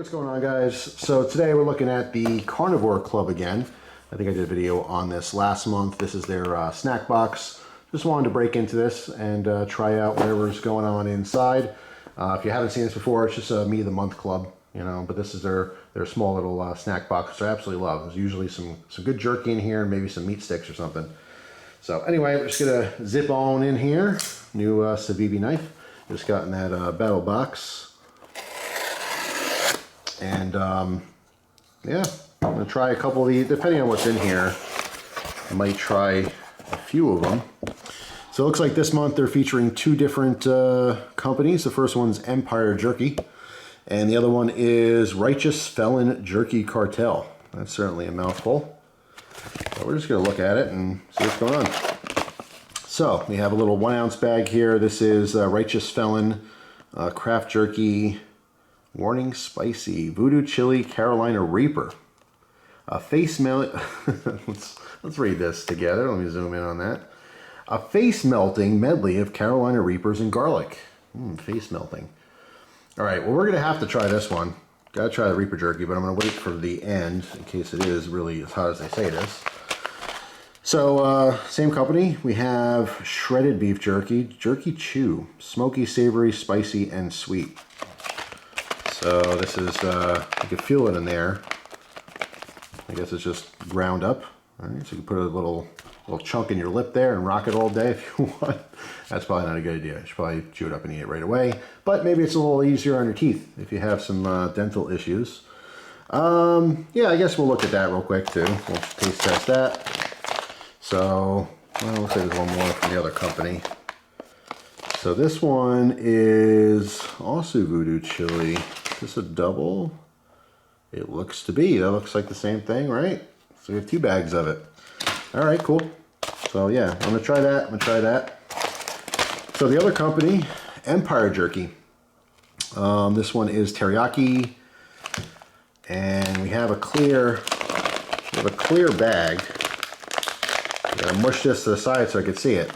What's going on, guys? So today we're looking at the Carnivore Club again. I think I did a video on this last month. This is their snack box. Just wanted to break into this and try out whatever's going on inside. If you haven't seen this before, it's just a Meat of the Month club, you know, but this is their small little snack box, which I absolutely love. There's usually some good jerky in here and maybe some meat sticks or something. So anyway, we're just gonna zip on in here. New Civivi knife. Just got in that battle box. And yeah, I'm gonna try a couple of these, depending on what's in here. I might try a few of them. So it looks like this month they're featuring two different companies. The first one's Empire Jerky, and the other one is Righteous Felon Jerky Cartel. That's certainly a mouthful. So we're just gonna look at it and see what's going on. So we have a little 1 ounce bag here. This is Righteous Felon Craft Jerky. Warning Spicy Voodoo Chili Carolina Reaper. A face melt. let's read this together. Let me zoom in on that. A face melting medley of Carolina Reapers and garlic. Face melting. All right. Well, we're gonna have to try this one. Gotta try the Reaper jerky, but I'm gonna wait for the end in case it is really as hot as they say it is. So same company. We have shredded beef jerky, Jerky Chew, smoky, savory, spicy, and sweet. So this is, you can feel it in there. I guess it's just ground up. All right, so you can put a little chunk in your lip there and rock it all day if you want. That's probably not a good idea. You should probably chew it up and eat it right away. But maybe it's a little easier on your teeth if you have some dental issues. Yeah, I guess we'll look at that real quick too. We'll taste test that. So, well, looks like there's one more from the other company. So this one is also Voodoo Chili. Is this a double? It looks to be. That looks like the same thing, right? So we have 2 bags of it. All right, cool. So yeah, I'm gonna try that. I'm gonna try that. So the other company, Empire Jerky. This one is teriyaki, and we have a clear bag. I'm gonna mush this to the side so I can see it.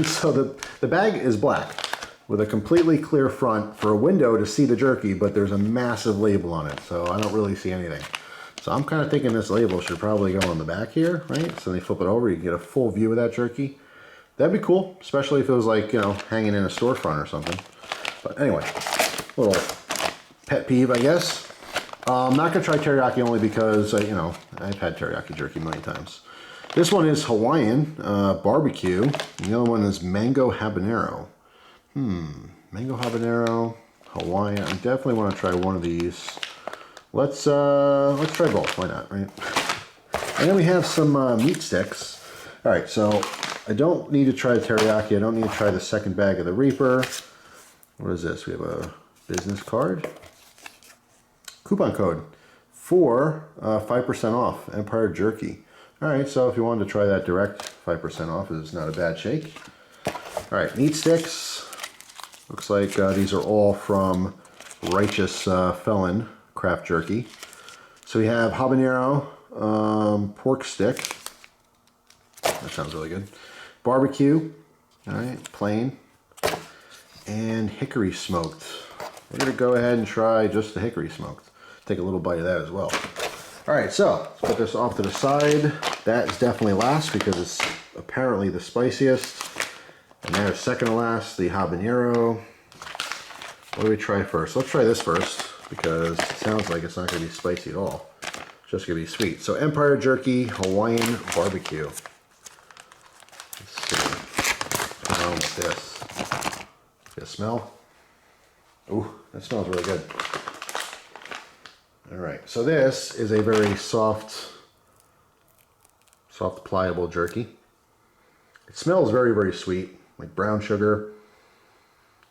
So the bag is black with a completely clear front for a window to see the jerky, but there's a massive label on it, so I don't really see anything. So I'm kind of thinking this label should probably go on the back here, right? So they flip it over, you can get a full view of that jerky. That'd be cool, especially if it was like, you know, hanging in a storefront or something. But anyway, little pet peeve, I guess. I'm not gonna try teriyaki only because, you know, I've had teriyaki jerky a million times. This one is Hawaiian barbecue, and the other one is mango habanero. Mango habanero, Hawaiian. I definitely want to try one of these. Let's try both. Why not, right? And then we have some meat sticks. All right, so I don't need to try the teriyaki. I don't need to try the second bag of the Reaper. What is this? We have a business card. Coupon code for 5% off Empire Jerky. All right, so if you wanted to try that direct, 5% off is not a bad shake. All right, meat sticks. Looks like these are all from Righteous Felon Craft Jerky. So we have habanero, pork stick. That sounds really good. Barbecue, all right, plain. And hickory smoked. We're gonna go ahead and try just the hickory smoked. Take a little bite of that as well. All right, so let's put this off to the side. That is definitely last because it's apparently the spiciest. And there's second to last, the habanero. What do we try first? Let's try this first because it sounds like it's not going to be spicy at all. It's just going to be sweet. So Empire Jerky Hawaiian Barbecue. Let's see. What's wrong with this? Get a smell? Ooh, that smells really good. All right, so this is a very soft, pliable jerky. It smells very, very sweet, like brown sugar.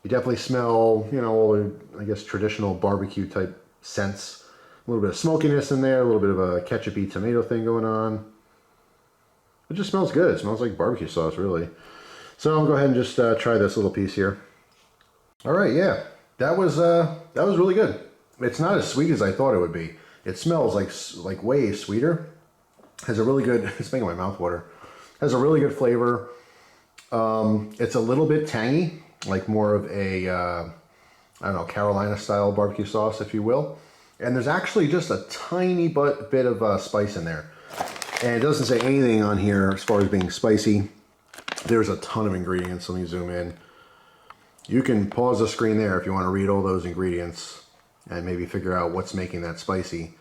You definitely smell, you know, all the, I guess, traditional barbecue type scents. A little bit of smokiness in there, a little bit of a ketchupy tomato thing going on. It just smells good. It smells like barbecue sauce, really. So I'll go ahead and just try this little piece here. All right, yeah, that was really good. It's not as sweet as I thought it would be. It smells like way sweeter. Has a really good, it's making my mouth water. Has a really good flavor. It's a little bit tangy, like more of a I don't know, Carolina style barbecue sauce, if you will. And there's actually just a tiny bit of spice in there. And it doesn't say anything on here as far as being spicy. There's a ton of ingredients. Let me zoom in. You can pause the screen there if you want to read all those ingredients and maybe figure out what's making that spicy.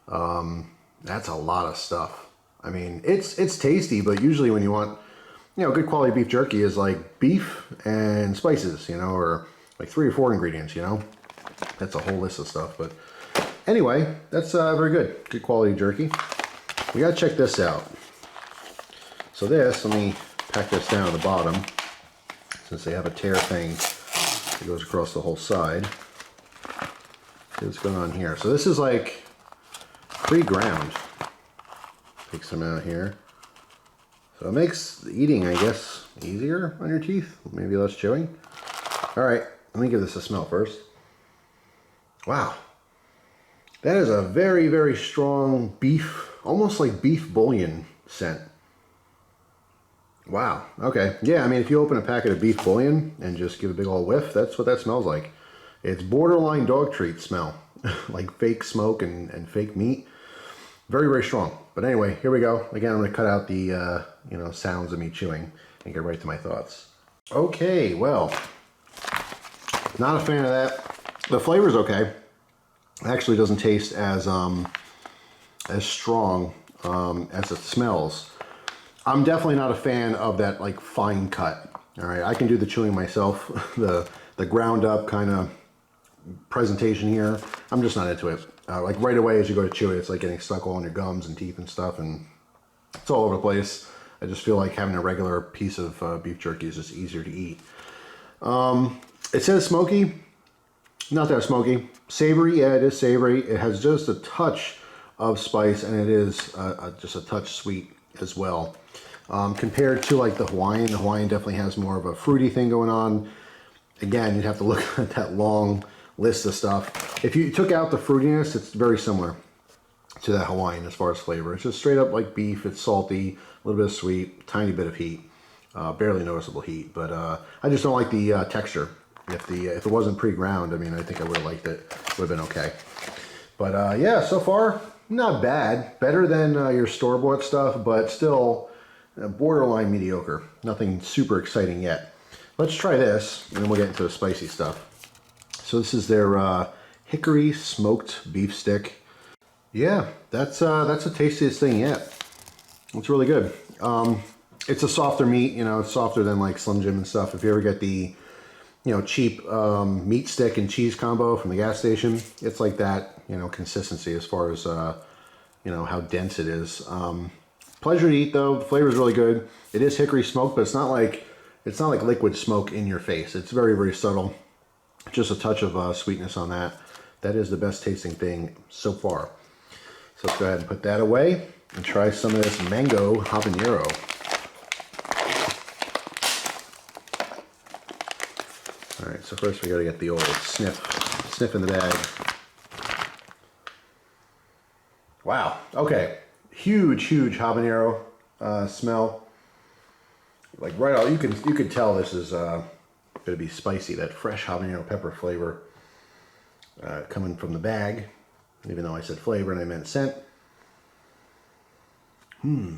That's a lot of stuff. I mean, it's tasty, but usually when you want, you know, good quality beef jerky is like beef and spices, you know, or like 3 or 4 ingredients, you know. That's a whole list of stuff. But anyway, that's very good. Good quality jerky. We gotta check this out. So this, let me pack this down at the bottom, since they have a tear thing that goes across the whole side. See what's going on here. So this is like pre-ground. Take some out here. So it makes eating, I guess, easier on your teeth. Maybe less chewing. All right, let me give this a smell first. Wow. That is a very, very strong beef, almost like beef bouillon scent. Wow, okay. Yeah, I mean, if you open a packet of beef bouillon and just give a big old whiff, that's what that smells like. It's borderline dog treat smell, like fake smoke and fake meat. Very, very strong. But anyway, here we go. Again, I'm gonna cut out the, you know, sounds of me chewing and get right to my thoughts. Okay, well, not a fan of that. The flavor's okay. Actually doesn't taste as strong as it smells. I'm definitely not a fan of that like fine cut. All right, I can do the chewing myself. the ground up kind of presentation here, I'm just not into it. Like right away as you go to chew it, it's like getting stuck all in your gums and teeth and stuff, and it's all over the place. I just feel like having a regular piece of beef jerky is just easier to eat. It says smoky. Not that smoky. Savory, yeah, it is savory. It has just a touch of spice, and it is just a touch sweet as well. Compared to like the Hawaiian definitely has more of a fruity thing going on. Again, you'd have to look at that long list of stuff. If you took out the fruitiness, it's very similar to that Hawaiian as far as flavor. It's just straight up like beef. It's salty, a little bit of sweet, tiny bit of heat, barely noticeable heat. But I just don't like the texture. If it wasn't pre-ground, I mean, I think I would have liked it. Would have been okay. But yeah, so far, not bad. Better than your store-bought stuff, but still borderline mediocre. Nothing super exciting yet. Let's try this, and then we'll get into the spicy stuff. So this is their hickory smoked beef stick. Yeah, that's the tastiest thing yet. It's really good. It's a softer meat, you know, it's softer than like Slim Jim and stuff. If you ever get the, you know, cheap meat stick and cheese combo from the gas station, it's like that, you know, consistency as far as, you know, how dense it is. Pleasure to eat though. The flavor is really good. It is hickory smoked, but it's not like liquid smoke in your face. It's very, very subtle. Just a touch of sweetness on that. That is the best tasting thing so far. So let's go ahead and put that away and try some of this mango habanero. All right, so first we gotta get the old sniff in the bag. Wow, okay. Huge habanero smell. Like right out, you could tell this is gonna be spicy. That fresh habanero pepper flavor coming from the bag, even though I said flavor and I meant scent. I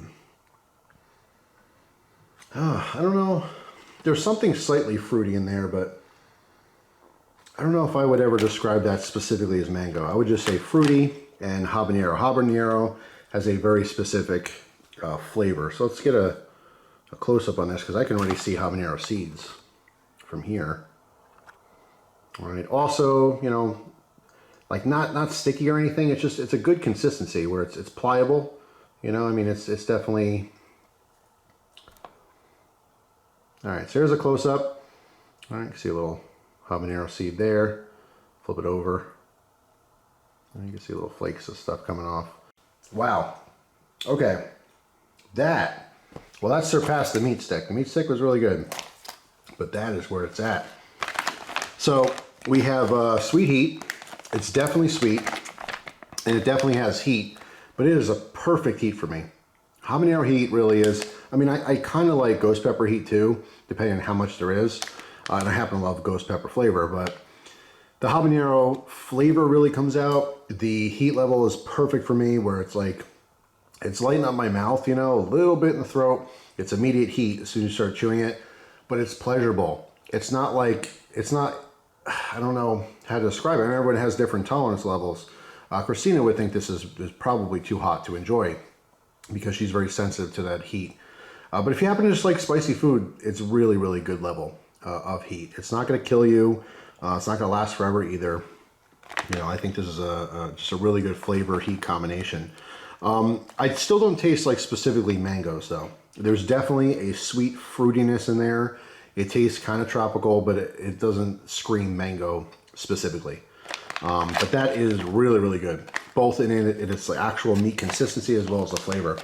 don't know. There's something slightly fruity in there, but I don't know if I would ever describe that specifically as mango. I would just say fruity and habanero. Habanero has a very specific flavor. So let's get a close-up on this because I can already see habanero seeds from here. All right. Also, you know, like not sticky or anything. It's a good consistency where it's pliable. You know, I mean, it's definitely. All right. So here's a close-up. All right. You can see a little habanero seed there. Flip it over. And you can see little flakes of stuff coming off. Wow. Okay. Well, that surpassed the meat stick. The meat stick was really good, but that is where it's at. So we have sweet heat. It's definitely sweet, and it definitely has heat, but it is a perfect heat for me. Habanero heat really is. I mean, I kind of like ghost pepper heat too, depending on how much there is. And I happen to love ghost pepper flavor, but The habanero flavor really comes out. The heat level is perfect for me, where it's like, it's lighting up my mouth, you know, a little bit in the throat. It's immediate heat as soon as you start chewing it, but it's pleasurable. It's not like, it's not, I don't know how to describe it. I mean, everyone has different tolerance levels. Christina would think this is probably too hot to enjoy because she's very sensitive to that heat. But if you happen to just like spicy food, it's really, really good level of heat. It's not going to kill you. It's not going to last forever either. You know, I think this is just a really good flavor heat combination. I still don't taste like specifically mangoes though. There's definitely a sweet fruitiness in there. It tastes kind of tropical, but it doesn't scream mango specifically. But that is really, really good. Both in its like actual meat consistency as well as the flavor.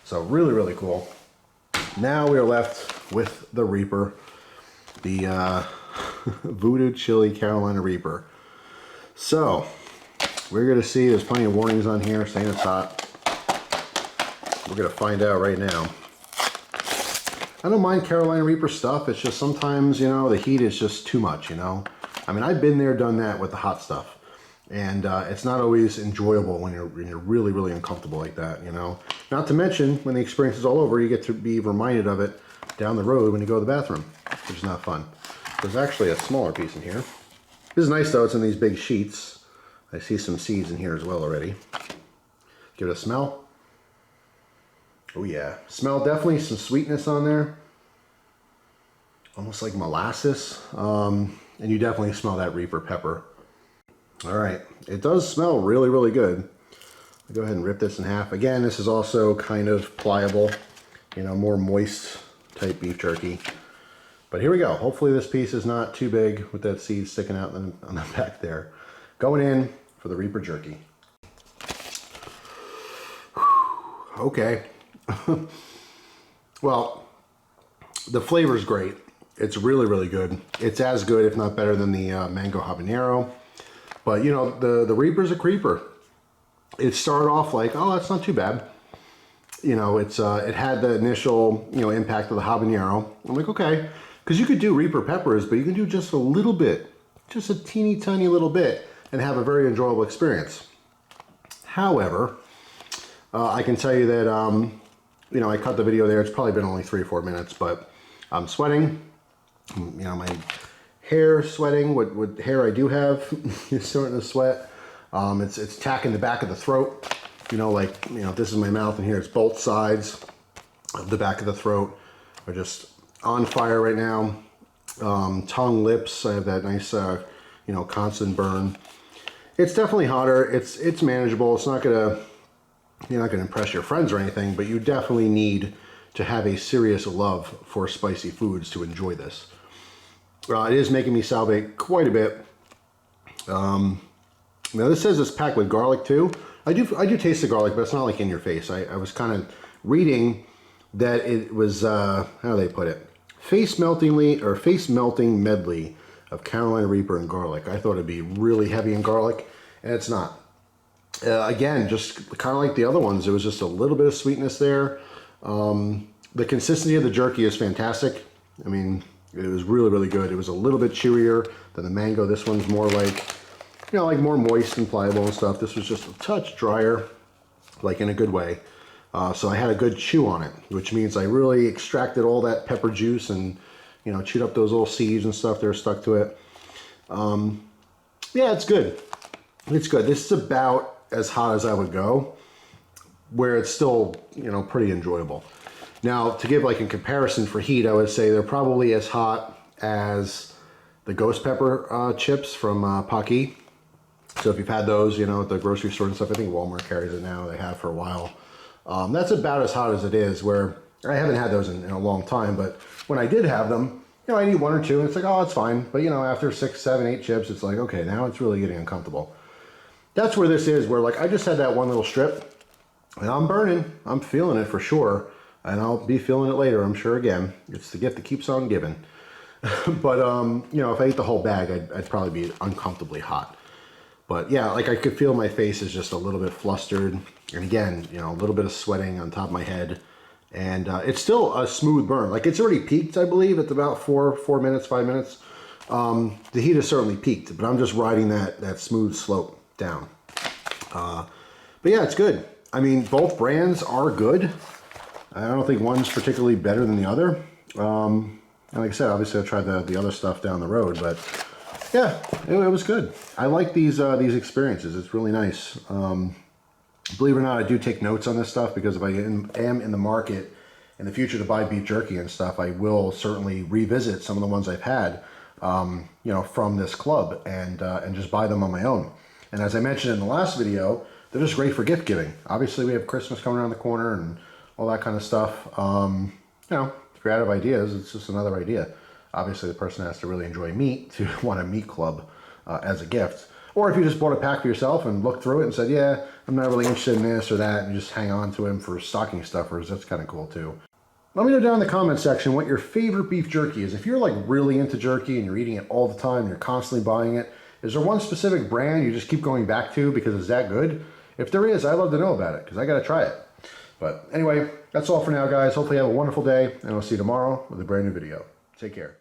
So really, really cool. Now we are left with the Reaper, the Voodoo Chili Carolina Reaper. So we're gonna see, there's plenty of warnings on here saying it's hot. We're gonna find out right now. I don't mind Carolina Reaper stuff. It's just sometimes, you know, the heat is just too much, you know. I mean, I've been there, done that with the hot stuff. And it's not always enjoyable when you're really, really uncomfortable like that, you know. Not to mention, when the experience is all over, you get to be reminded of it down the road when you go to the bathroom, which is not fun. There's actually a smaller piece in here. This is nice though, it's in these big sheets. I see some seeds in here as well already. Give it a smell. Oh yeah, smell definitely some sweetness on there. Almost like molasses. And you definitely smell that Reaper pepper. All right, it does smell really, really good. I'll go ahead and rip this in half. Again, this is also kind of pliable, you know, more moist type beef jerky. But here we go. Hopefully this piece is not too big with that seed sticking out on the back there. Going in for the Reaper jerky. Okay. Well, the flavor is great. It's really, really good. It's as good, if not better, than the mango habanero. But you know, the Reaper's a creeper. It started off like, oh, that's not too bad. You know, it had the initial, you know, impact of the habanero. I'm like, okay, because you could do Reaper peppers, but you can do just a little bit, just a teeny tiny little bit, and have a very enjoyable experience. However, I can tell you that, you know, I cut the video there. It's probably been only 3 or 4 minutes, but I'm sweating. You know, my hair sweating. What hair I do have is starting to sweat. It's attacking the back of the throat. You know, like, you know, this is my mouth and here it's both sides of the back of the throat are just on fire right now. Tongue, lips, I have that nice, you know, constant burn. It's definitely hotter. It's manageable. It's not gonna, you're not gonna impress your friends or anything, but you definitely need to have a serious love for spicy foods to enjoy this. It is making me salivate quite a bit. Now this says it's packed with garlic too. I do taste the garlic, but it's not like in your face. I was kind of reading that it was, how do they put it? Face melting medley of Carolina Reaper and garlic. I thought it'd be really heavy in garlic, and it's not. Again, just kind of like the other ones, there was just a little bit of sweetness there. The consistency of the jerky is fantastic. I mean, it was really, really good. It was a little bit chewier than the mango. This one's more like, you know, like more moist and pliable and stuff. This was just a touch drier, like in a good way. So I had a good chew on it, which means I really extracted all that pepper juice and, you know, chewed up those little seeds and stuff that are stuck to it. Yeah, it's good. It's good. This is about as hot as I would go, where it's still, you know, pretty enjoyable. Now, to give like a comparison for heat, I would say they're probably as hot as the ghost pepper chips from Pocky. So if you've had those, you know, at the grocery store and stuff, I think Walmart carries it now. They have for a while. That's about as hot as it is, where I haven't had those in a long time, but when I did have them, you know, I eat 1 or 2 and it's like, oh, it's fine. But, you know, after 6, 7, 8 chips, it's like, okay, now it's really getting uncomfortable. That's where this is, where like I just had that one little strip and I'm burning. I'm feeling it for sure. And I'll be feeling it later, I'm sure, again. It's the gift that keeps on giving. But, you know, if I ate the whole bag, I'd probably be uncomfortably hot. But yeah, like I could feel my face is just a little bit flustered. And again, you know, a little bit of sweating on top of my head. And it's still a smooth burn. Like it's already peaked, I believe, at about 4 minutes, 5 minutes. The heat has certainly peaked, but I'm just riding that smooth slope down. But yeah, it's good. I mean, both brands are good. I don't think one's particularly better than the other. And like I said, obviously I tried the other stuff down the road, but yeah, it was good. I like these experiences. It's really nice. Believe it or not, I do take notes on this stuff because if I am in the market in the future to buy beef jerky and stuff, I will certainly revisit some of the ones I've had, you know, from this club and just buy them on my own. And as I mentioned in the last video, they're just great for gift giving. Obviously, we have Christmas coming around the corner and all that kind of stuff. You know, if you're out of ideas, it's just another idea. Obviously, the person has to really enjoy meat to want a meat club as a gift. Or if you just bought a pack for yourself and looked through it and said, yeah, I'm not really interested in this or that, and you just hang on to him for stocking stuffers, that's kind of cool too. Let me know down in the comment section what your favorite beef jerky is. If you're like really into jerky and you're eating it all the time, you're constantly buying it, is there one specific brand you just keep going back to because it's that good? If there is, I'd love to know about it because I got to try it. But anyway, that's all for now, guys. Hopefully you have a wonderful day, and I'll see you tomorrow with a brand new video. Take care.